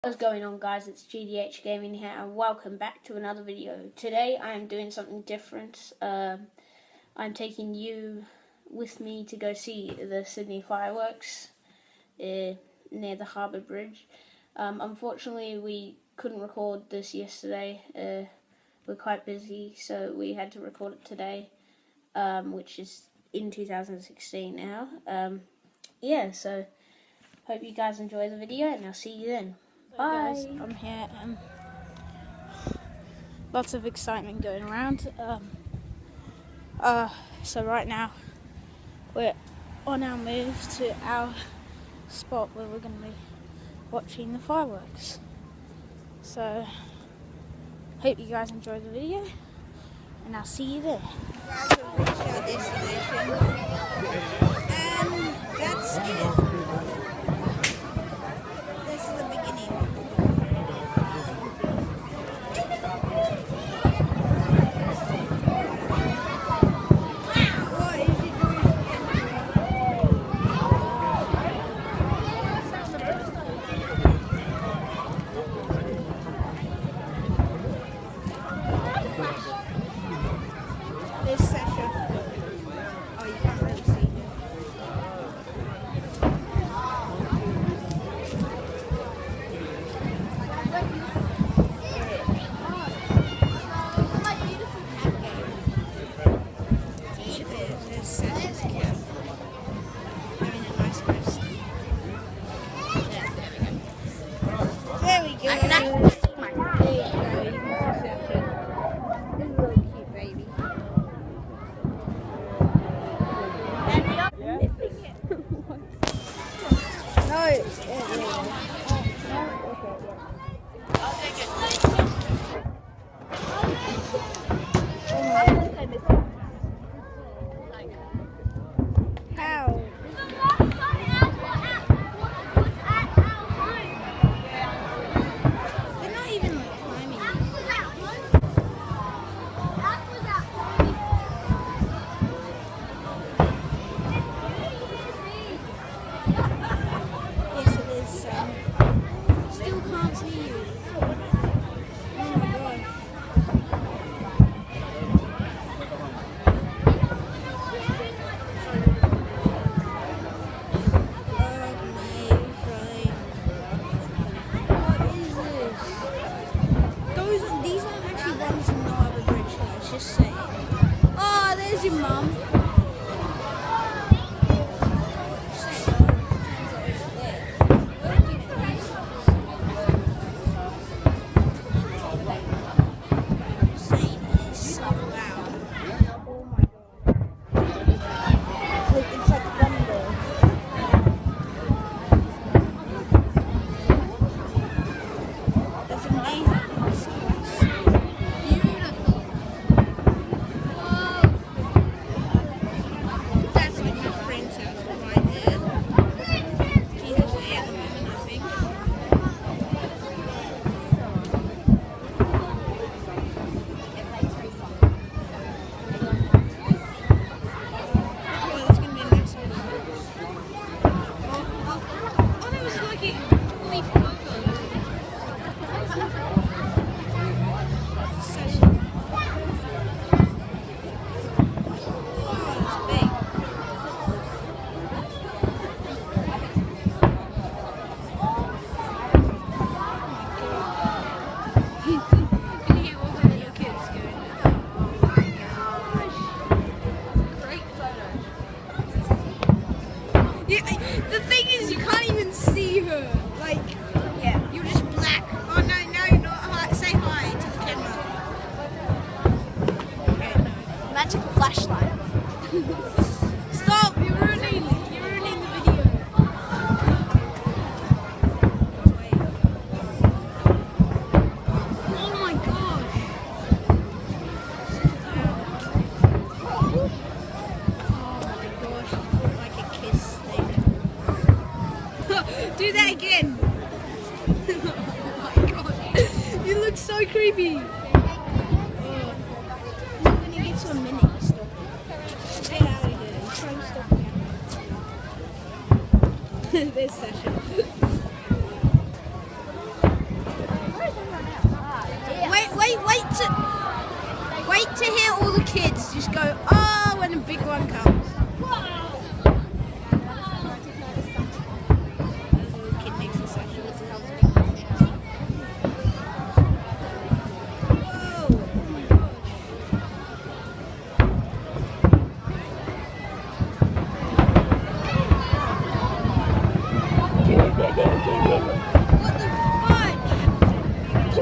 What's going on, guys? It's GDH Gaming here and welcome back to another video. Today I am doing something different. I'm taking you with me to go see the Sydney fireworks near the Harbour Bridge. Unfortunately we couldn't record this yesterday. We're quite busy, so we had to record it today, which is in 2016 now. So hope you guys enjoy the video and I'll see you then. Bye. Guys, I'm here. Lots of excitement going around. So right now we're on our move to our spot where we're going to be watching the fireworks. So hope you guys enjoy the video, and I'll see you there. We've reached our destination, and that's it. This is the beginning. There's Sasha. Oh, you can't really see her. My beautiful cat game. There's Sasha's cat. Having a nice rest. There we go. There you go. You can see Sasha. This is a really cute baby. How? They're not even like climbing. Yes, it is. Still can't see you. Oh my gosh. What is this? These aren't actually ones from the Harbour Bridge, guys. Just saying. Oh, there's your mum. That's amazing. Beautiful. Whoa. That's like my friend's house right there. She's away at the moment, I think. Oh, that's gonna be a nice one. Oh, that was like a leaf cover. The thing is, you can't even see her. Like, yeah, you're just black. Oh no, not hi. Say hi to the camera. Okay, no. Magical flashlight. Stop! You're ruining the video. Oh my gosh. Oh my gosh, it's got like a kiss thing. Do that again. Oh my god. You look so creepy. Oh. When you get to a minute, you stop it. Get out of here. I'm trying to stop the camera. There's Sasha. Wait to hear all the kids just go, oh, when the big one comes. The little kid makes a sound. What the hell's the big one sound? Whoa! Oh my gosh! What the fudge?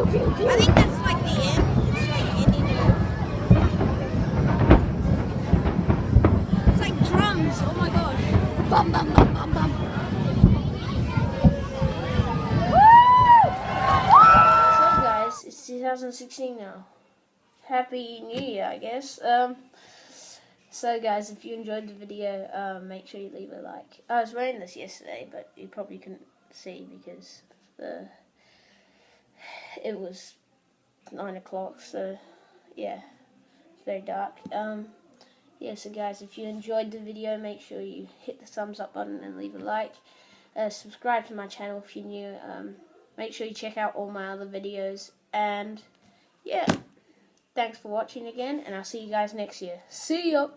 I think that's like the end. It's like ending it off. It's like drums. Oh my gosh. Bum bum bum bum bum. So guys, it's 2016 now. Happy New Year, I guess. So guys, if you enjoyed the video, make sure you leave a like. I was wearing this yesterday, but you probably couldn't see because it was 9 o'clock, so yeah, it's very dark. Yeah, so guys, if you enjoyed the video, make sure you hit the thumbs up button and leave a like. Subscribe to my channel if you're new. Make sure you check out all my other videos, and yeah, thanks for watching again, and I'll see you guys next year. See ya!